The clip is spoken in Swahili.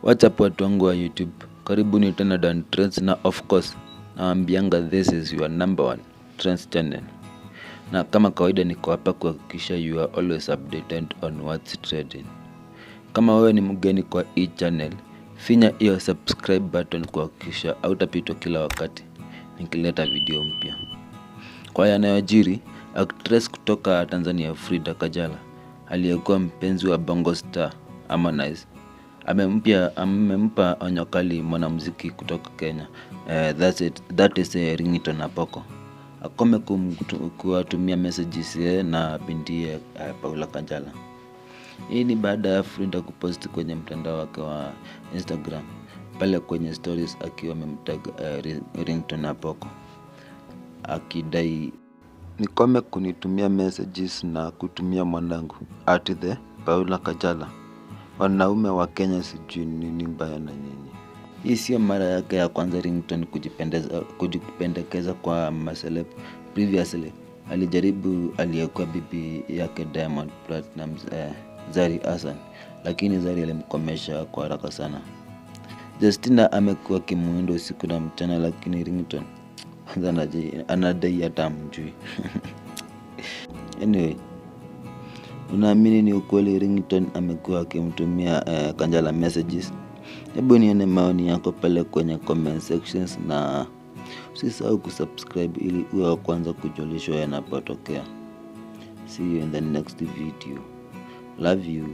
What's up watu wangu wa YouTube? Karibuni tena Dan Trends, na of course naambianga this is your number one trends channel. Na kama kawaida niko hapa kuhakikisha you are always updated on what's trending. Kama wewe ni mgeni kwa hii channel, finya hiyo subscribe button kuhakikisha hautapitwa kila wakati nikileta video mpya. Kwa yanayojiri, actress kutoka Tanzania Farida Kajala aliyekuwa mpenzi wa Bongo Star Harmonize'S amempa onyo kali mwanamuziki kutoka Kenya, that is Ringtone Apoko. Akome kuwatumia messages na binti Kajala. Hii ni baada ya Farida kupost kwenye mtandao wake wa Instagram pale kwenye stories akiwa amemtag Ringtone Apoko akidai, nikome kunitumia messages na kutumia mwanangu @the Kajala. Wanaume wa Kenya sijui nini mbaya na nyinyi. Hii sio mara yake ya kwanza Ringtone kujipendekeza kwa maseleb. Previously alijaribu aliyekuwa bibi yake Diamond Platnumz, Zari Hassan, lakini Zari alimkomesha kwa haraka sana. Justina amekuwa kimuindo usiku na mchana, lakini Ringtone anadai hata mjui. Anyway, unaamini ni ukweli Ringtone amekuwa akimtumia Kajala messages? Hebu nione maoni yako pale kwenye comment sections, na usisahau kusubscribe ili uwe wa kwanza kujulishwa yanapotokea. See you in the next video. Love you.